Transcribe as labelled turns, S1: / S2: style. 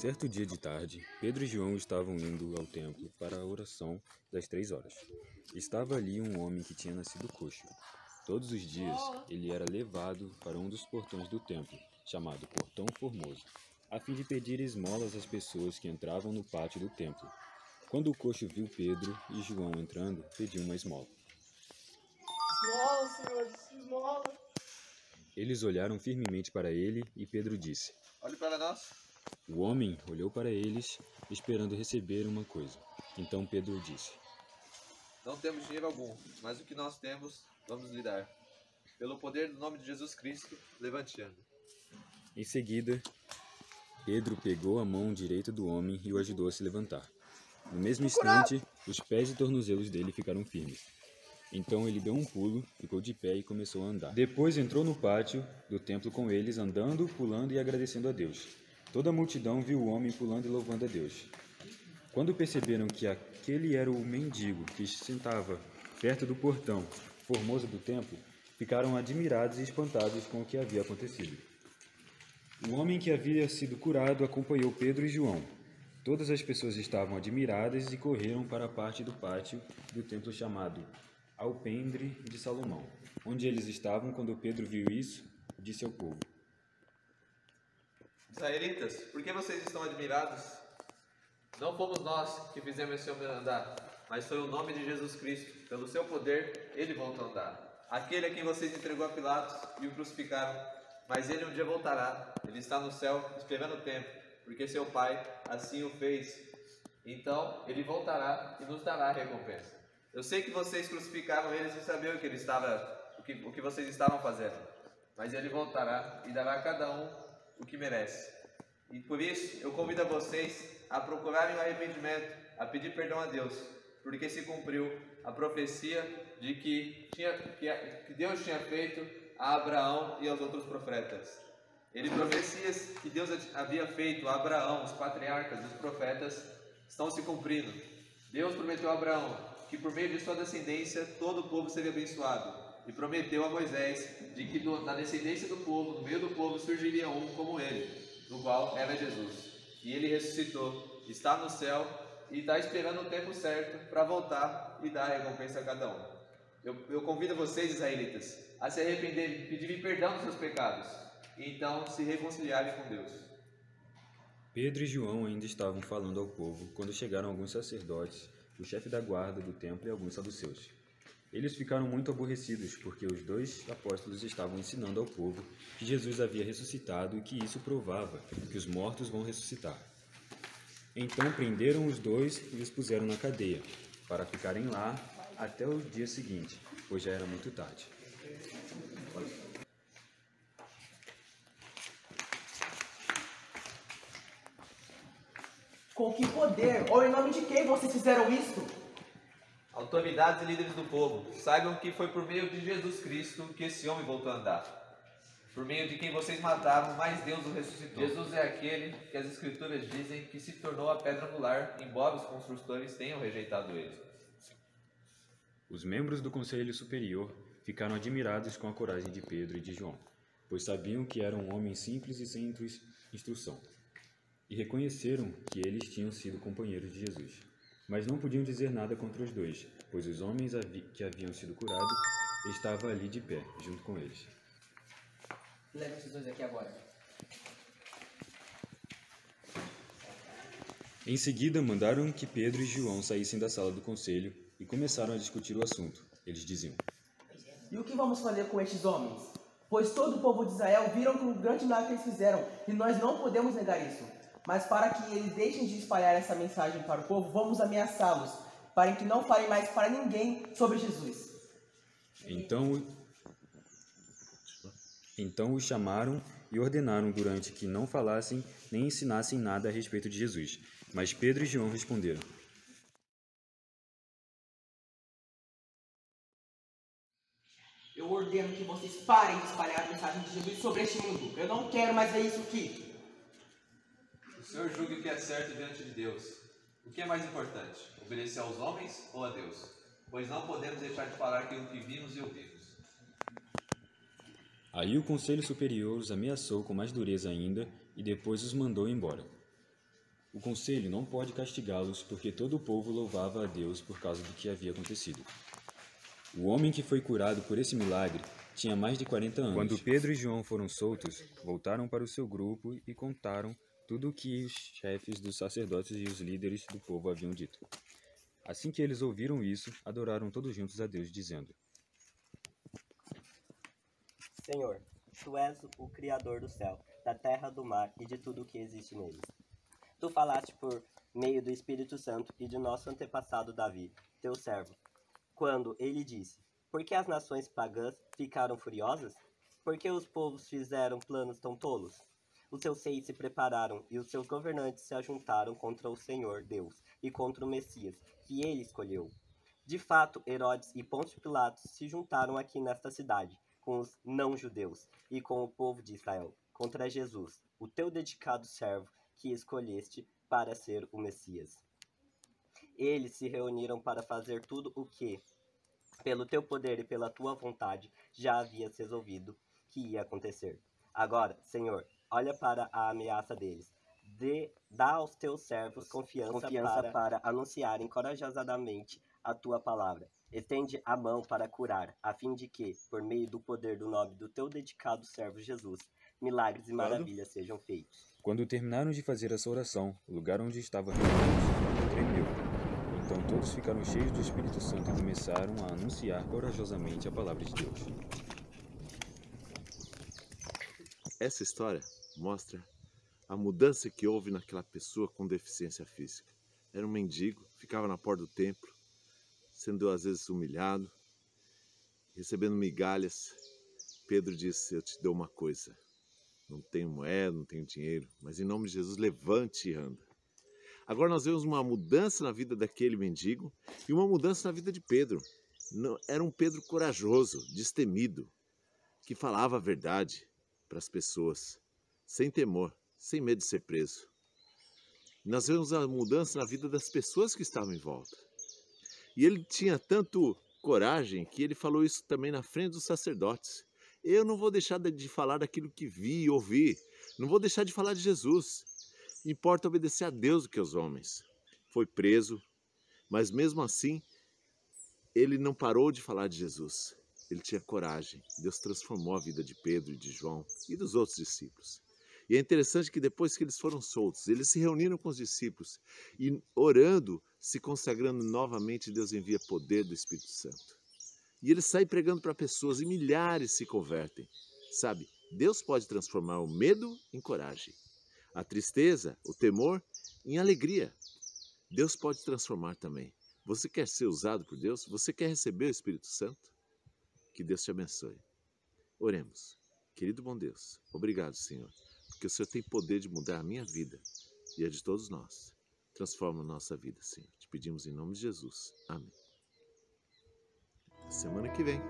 S1: Certo dia de tarde, Pedro e João estavam indo ao templo para a oração das 3 horas. Estava ali um homem que tinha nascido coxo. Todos os dias, ele era levado para um dos portões do templo, chamado Portão Formoso, a fim de pedir esmolas às pessoas que entravam no pátio do templo. Quando o coxo viu Pedro e João entrando, pediu uma esmola.
S2: Esmola, Senhor, esmola.
S1: Eles olharam firmemente para ele e Pedro disse:
S3: Olhe para nós.
S1: O homem olhou para eles, esperando receber uma coisa. Então Pedro disse:
S3: Não temos dinheiro algum, mas o que nós temos, vamos lhe dar. Pelo poder do nome de Jesus Cristo, levante-ando.
S1: Em seguida, Pedro pegou a mão direita do homem e o ajudou a se levantar. No mesmo instante, os pés e tornozelos dele ficaram firmes. Então ele deu um pulo, ficou de pé e começou a andar. Depois entrou no pátio do templo com eles, andando, pulando e agradecendo a Deus. Toda a multidão viu o homem pulando e louvando a Deus. Quando perceberam que aquele era o mendigo que sentava perto do portão formoso do templo, ficaram admirados e espantados com o que havia acontecido. O homem que havia sido curado acompanhou Pedro e João. Todas as pessoas estavam admiradas e correram para a parte do pátio do templo chamado Alpendre de Salomão, onde eles estavam quando Pedro viu isso, disse ao povo:
S3: Israelitas, por que vocês estão admirados? Não fomos nós que fizemos esse homem andar, mas foi o nome de Jesus Cristo. Pelo seu poder, ele voltou a andar. Aquele a quem vocês entregou a Pilatos e o crucificaram, mas ele um dia voltará. Ele está no céu, esperando o tempo, porque seu Pai assim o fez. Então, ele voltará e nos dará a recompensa. Eu sei que vocês crucificaram ele sem saber o que vocês estavam fazendo, mas ele voltará e dará a cada um o que merece. E por isso, eu convido a vocês a procurarem o arrependimento, a pedir perdão a Deus, porque se cumpriu a profecia de que Deus tinha feito a Abraão e aos outros profetas. Profecias que Deus havia feito a Abraão, os patriarcas, os profetas, estão se cumprindo. Deus prometeu a Abraão que por meio de sua descendência todo o povo seria abençoado, e prometeu a Moisés de que na descendência do povo, no meio do povo, surgiria um como ele, no qual era Jesus. E ele ressuscitou, está no céu e está esperando o tempo certo para voltar e dar a recompensa a cada um. Eu convido vocês, israelitas, a se arrependerem, pedirem perdão dos seus pecados e então se reconciliarem com Deus.
S1: Pedro e João ainda estavam falando ao povo quando chegaram alguns sacerdotes, o chefe da guarda do templo e alguns saduceus. Eles ficaram muito aborrecidos porque os dois apóstolos estavam ensinando ao povo que Jesus havia ressuscitado e que isso provava que os mortos vão ressuscitar. Então prenderam os dois e os puseram na cadeia, para ficarem lá até o dia seguinte, pois já era muito tarde.
S2: Com que poder ou em nome de quem vocês fizeram isto?
S3: Autoridades e líderes do povo, saibam que foi por meio de Jesus Cristo que esse homem voltou a andar. Por meio de quem vocês mataram, mas Deus o ressuscitou. Jesus é aquele que as Escrituras dizem que se tornou a pedra angular, embora os construtores tenham rejeitado ele.
S1: Os membros do Conselho Superior ficaram admirados com a coragem de Pedro e de João, pois sabiam que eram homens simples e sem instrução, e reconheceram que eles tinham sido companheiros de Jesus. Mas não podiam dizer nada contra os dois, pois os homens que haviam sido curados estavam ali de pé, junto com eles.
S2: Leve esses dois aqui agora.
S1: Em seguida, mandaram que Pedro e João saíssem da sala do conselho e começaram a discutir o assunto. Eles diziam:
S2: E o que vamos fazer com estes homens? Pois todo o povo de Israel viram que o grande milagre que eles fizeram, e nós não podemos negar isso. Mas para que eles deixem de espalhar essa mensagem para o povo, vamos ameaçá-los, para que não falem mais para ninguém sobre Jesus.
S1: Então os chamaram e ordenaram durante que não falassem nem ensinassem nada a respeito de Jesus. Mas Pedro e João responderam:
S2: Eu ordeno que vocês parem de espalhar a mensagem de Jesus sobre este mundo. Eu não quero mais ver isso aqui.
S3: O Senhor julga o que é certo diante de Deus. O que é mais importante, obedecer aos homens ou a Deus? Pois não podemos deixar de falar aquilo que vimos e ouvimos.
S1: Aí o Conselho Superior os ameaçou com mais dureza ainda e depois os mandou embora. O conselho não pode castigá-los, porque todo o povo louvava a Deus por causa do que havia acontecido. O homem que foi curado por esse milagre tinha mais de 40 anos. Quando Pedro e João foram soltos, voltaram para o seu grupo e contaram tudo o que os chefes dos sacerdotes e os líderes do povo haviam dito. Assim que eles ouviram isso, adoraram todos juntos a Deus, dizendo:
S4: Senhor, Tu és o Criador do céu, da terra, do mar e de tudo o que existe neles. Tu falaste por meio do Espírito Santo e de nosso antepassado Davi, teu servo, quando ele disse: Por que as nações pagãs ficaram furiosas? Por que os povos fizeram planos tão tolos? Os seus reis se prepararam e os seus governantes se ajuntaram contra o Senhor Deus e contra o Messias, que ele escolheu. De fato, Herodes e Pôncio Pilatos se juntaram aqui nesta cidade, com os não-judeus e com o povo de Israel, contra Jesus, o teu dedicado servo que escolheste para ser o Messias. Eles se reuniram para fazer tudo o que, pelo teu poder e pela tua vontade, já havias resolvido que ia acontecer. Agora, Senhor, olha para a ameaça deles. Dá aos teus servos confiança para anunciarem corajosamente a tua palavra. Estende a mão para curar, a fim de que, por meio do poder do nome do teu dedicado servo Jesus, milagres e maravilhas sejam feitos.
S1: Quando terminaram de fazer essa oração, o lugar onde estavam reunidos tremeu. Então todos ficaram cheios do Espírito Santo e começaram a anunciar corajosamente a palavra de Deus.
S5: Essa história mostra a mudança que houve naquela pessoa com deficiência física. Era um mendigo, ficava na porta do templo, sendo às vezes humilhado, recebendo migalhas. Pedro disse: eu te dou uma coisa, não tenho moeda, não tenho dinheiro, mas em nome de Jesus levante e anda. Agora nós vemos uma mudança na vida daquele mendigo e uma mudança na vida de Pedro. Era um Pedro corajoso, destemido, que falava a verdade para as pessoas, sem temor, sem medo de ser preso. Nós vemos a mudança na vida das pessoas que estavam em volta. E ele tinha tanto coragem que ele falou isso também na frente dos sacerdotes. Eu não vou deixar de falar daquilo que vi e ouvi. Não vou deixar de falar de Jesus. Importa obedecer a Deus do que aos homens. Foi preso, mas mesmo assim, ele não parou de falar de Jesus. Ele tinha coragem. Deus transformou a vida de Pedro e de João e dos outros discípulos. E é interessante que depois que eles foram soltos, eles se reuniram com os discípulos e orando, se consagrando novamente, Deus envia poder do Espírito Santo. E eles saem pregando para pessoas e milhares se convertem. Sabe, Deus pode transformar o medo em coragem, a tristeza, o temor em alegria. Deus pode transformar também. Você quer ser usado por Deus? Você quer receber o Espírito Santo? Que Deus te abençoe. Oremos. Querido bom Deus, obrigado, Senhor, porque o Senhor tem poder de mudar a minha vida e a de todos nós. Transforma a nossa vida, Senhor. Te pedimos em nome de Jesus. Amém. Semana que vem